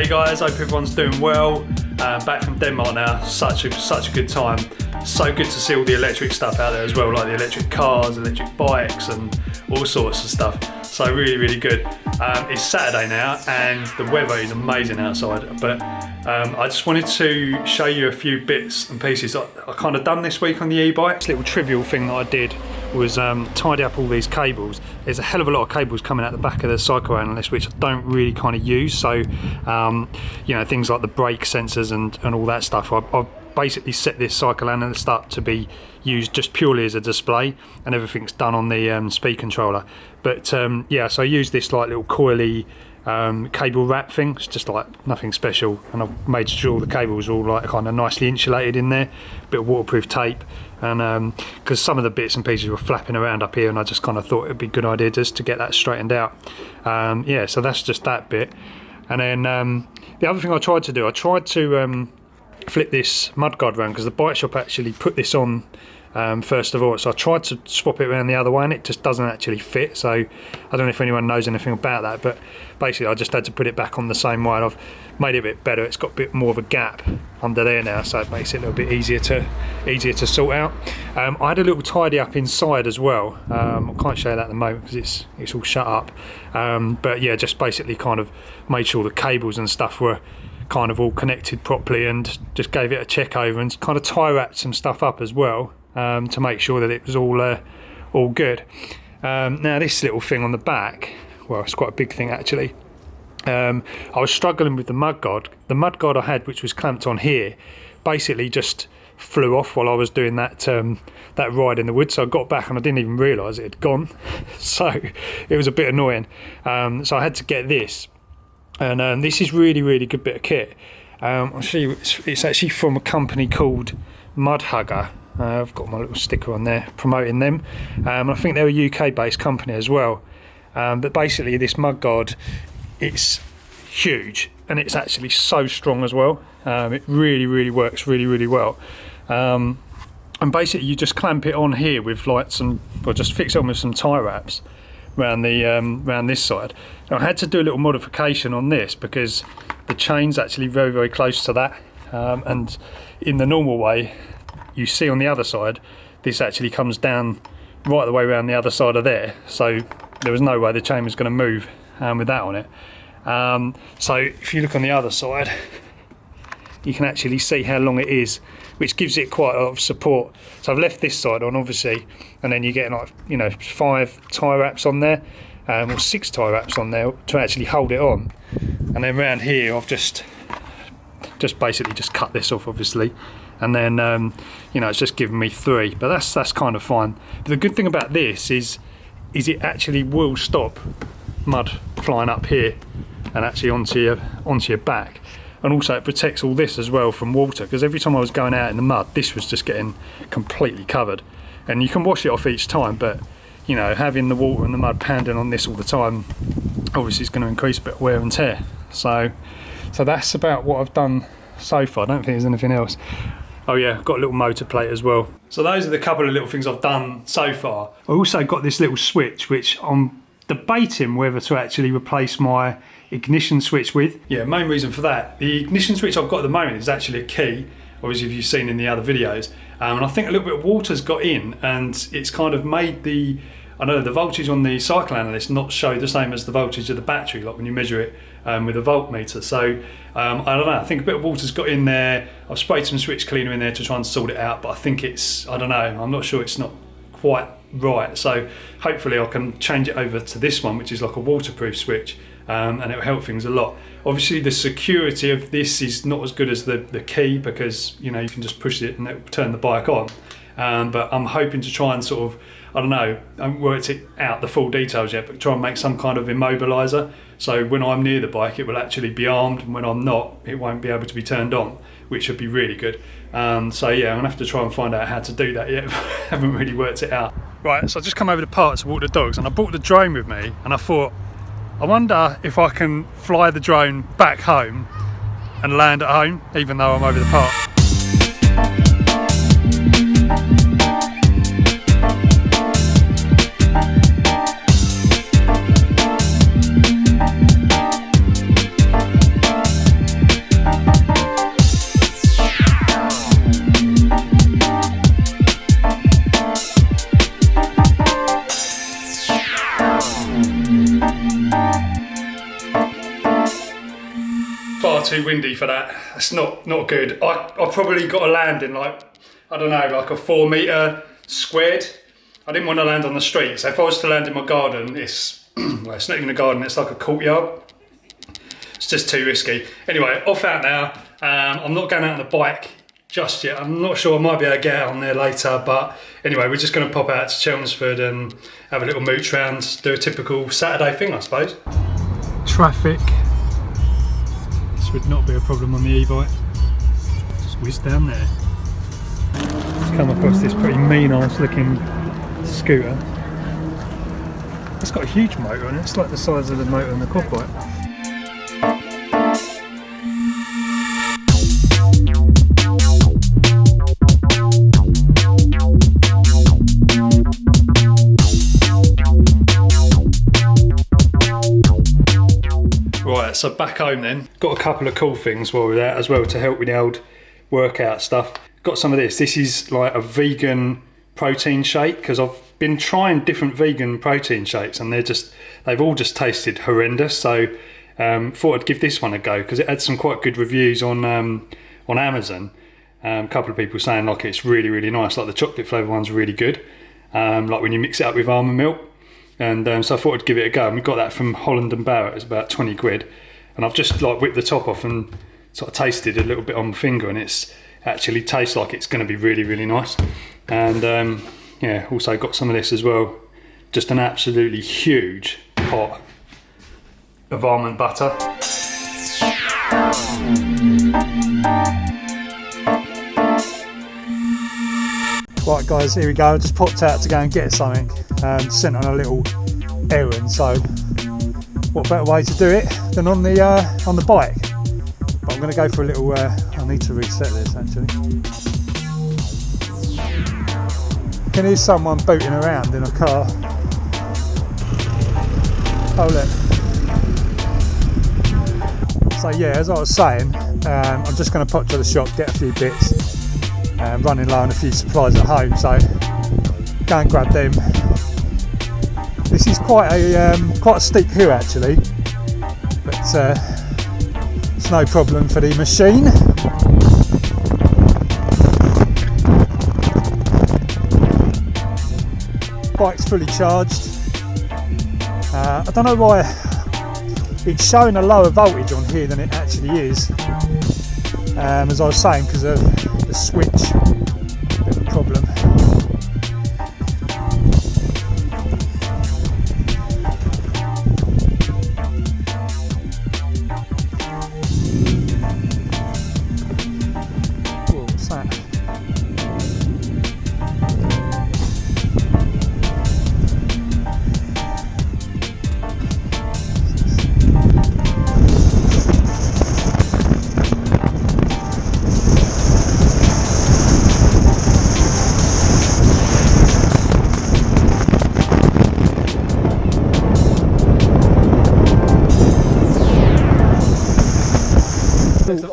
Hey guys, hope everyone's doing well. Back from Denmark now, such a good time. So good to see all the electric stuff out there as well, like the electric cars, electric bikes and all sorts of stuff. So really good. It's Saturday now and the weather is amazing outside, but I just wanted to show you a few bits and pieces I kind of done this week on the e-bike. This little trivial thing that I did was tidy up all these cables. There's a hell of a lot of cables coming out the back of the cycle analyst which I don't really kind of use, so you know, things like the brake sensors and all that stuff. I've basically set this cycle analyst up to be used just purely as a display, and everything's done on the speed controller. But yeah, so I use this like little coily cable wrap thing. It's just like nothing special, and I've made sure the cables are all like kind of nicely insulated in there, bit of waterproof tape, and because some of the bits and pieces were flapping around up here, and I just kind of thought it'd be a good idea just to get that straightened out. Yeah, so that's just that bit. And then the other thing I tried to flip this mudguard around, because the bike shop actually put this on first of all, so I tried to swap it around the other way and it just doesn't actually fit. So I don't know if anyone knows anything about that, but basically I just had to put it back on the same way, and I've made it a bit better. It's got a bit more of a gap under there now, so it makes it a little bit easier to sort out. I had a little tidy up inside as well. I can't show you that at the moment because it's all shut up, but yeah, just basically kind of made sure the cables and stuff were kind of all connected properly, and just gave it a check over and kind of tie wrapped some stuff up as well, to make sure that it was all good. Now this little thing on the back, well, it's quite a big thing actually. I was struggling with the mudguard. The mudguard I had, which was clamped on here, basically just flew off while I was doing that ride in the woods. So I got back and I didn't even realise it had gone. So it was a bit annoying. So I had to get this. And this is really good bit of kit. I'll show you, it's actually from a company called Mudhugger. I've got my little sticker on there promoting them. I think they're a UK based company as well. But basically this mudguard, it's huge and it's actually so strong as well. It really works really well. And basically you just clamp it on here with like just fix it on with some tie wraps around this side. Now, I had to do a little modification on this because the chain's actually very close to that, and in the normal way you see on the other side this actually comes down right the way around the other side of there, so there was no way the chain was going to move with that on it. So if you look on the other side you can actually see how long it is, which gives it quite a lot of support. So I've left this side on obviously, and then you get like, you know, 5 tie wraps on there, or 6 tie wraps on there to actually hold it on. And then round here I've just basically just cut this off obviously, and then you know, it's just given me 3, but that's kind of fine. But the good thing about this is it actually will stop mud flying up here and actually onto your back. And also it protects all this as well from water, because every time I was going out in the mud this was just getting completely covered. And you can wash it off each time, but you know, having the water and the mud pounding on this all the time obviously is going to increase a bit of wear and tear. So that's about what I've done so far. I don't think there's anything else. Oh yeah, I've got a little motor plate as well. So those are the couple of little things I've done so far. I also got this little switch which I'm debating whether to actually replace my ignition switch with. Yeah, main reason for that, the ignition switch I've got at the moment is actually a key, obviously if you've seen in the other videos, and I think a little bit of water's got in and it's kind of made the voltage on the cycle analyst not show the same as the voltage of the battery, like when you measure it with a voltmeter. So I don't know, I think a bit of water's got in there. I've sprayed some switch cleaner in there to try and sort it out, but I think I don't know, I'm not sure, it's not quite right. So hopefully I can change it over to this one, which is like a waterproof switch, and it'll help things a lot. Obviously the security of this is not as good as the key, because you know, you can just push it and it'll turn the bike on, but I'm hoping to try and sort of, I don't know, I haven't worked it out the full details yet, but try and make some kind of immobiliser, so when I'm near the bike it will actually be armed, and when I'm not it won't be able to be turned on, which would be really good. So yeah, I'm gonna have to try and find out how to do that yet. Haven't really worked it out. Right, so I just come over to park to walk the dogs, and I brought the drone with me, and I thought, I wonder if I can fly the drone back home and land at home even though I'm over the park. too windy for that. It's not good. I probably got to land in like, I don't know, like a 4 metre squared. I didn't want to land on the street. So if I was to land in my garden, it's, well, it's not even a garden, it's like a courtyard. It's just too risky. Anyway, off out now. I'm not going out on the bike just yet. I'm not sure, I might be able to get out on there later, but anyway, we're just going to pop out to Chelmsford and have a little mooch round, do a typical Saturday thing, I suppose. Traffic. This would not be a problem on the e-bike. Just whiz down there. Just come across this pretty mean-ass looking scooter. It's got a huge motor on it. It's like the size of the motor on the quad bike. Right, so back home then. Got a couple of cool things while we're there as well to help with the old workout stuff. Got some of this. This is like a vegan protein shake, because I've been trying different vegan protein shakes and they've all just tasted horrendous. So thought I'd give this one a go because it had some quite good reviews on Amazon. A couple of people saying like it's really, really nice. Like the chocolate flavour one's really good. Like when you mix it up with almond milk. And so I thought I'd give it a go. And we got that from Holland and Barrett. It's about 20 quid. And I've just like whipped the top off and sort of tasted a little bit on my finger, and it's actually tastes like it's going to be really, really nice. And yeah, also got some of this as well. Just an absolutely huge pot of almond butter. Right guys, here we go. I just popped out to go and get something. Sent on a little errand, so what better way to do it than on the bike? But I'm going to go for a little. I need to reset this actually. Can hear someone booting around in a car. Oh look. So yeah, as I was saying, I'm just going to pop to the shop, get a few bits. Running low on a few supplies at home, so go and grab them. This is quite a steep hill actually, but it's no problem for the machine. Bike's fully charged. I don't know why it's showing a lower voltage on here than it actually is. As I was saying, because of the switch, a bit of a problem. Whoa, what's that?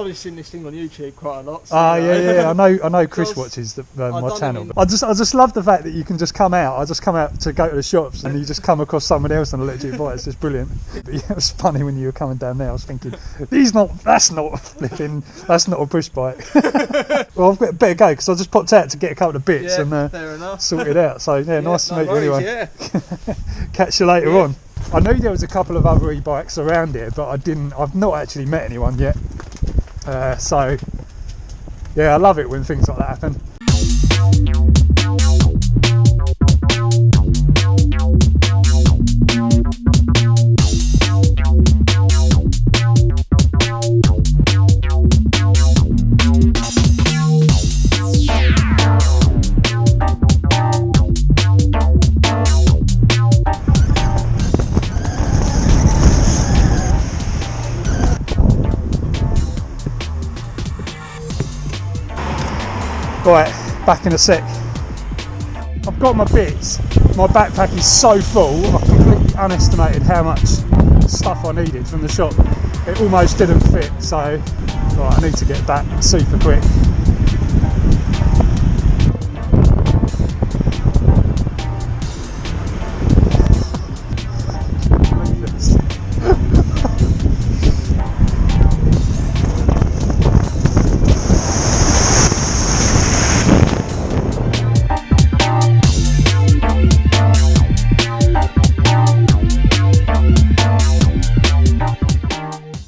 I've seen this thing on YouTube quite a lot. So yeah, I know. Chris watches my channel. I just love the fact that you can just come out. I just come out to go to the shops, and you just come across someone else on an electric bike. It's just brilliant. But yeah, it was funny when you were coming down there. I was thinking, that's not a push bike. Well, I've got better go because I just popped out to get a couple of bits and sort it out. So yeah, nice to meet you anyway. Yeah. Catch you later on. I knew there was a couple of other e-bikes around here, but I've not actually met anyone yet. So yeah, I love it when things like that happen. Right, back in a sec. I've got my bits. My backpack is so full, I completely underestimated how much stuff I needed from the shop. It almost didn't fit, so right, I need to get back super quick.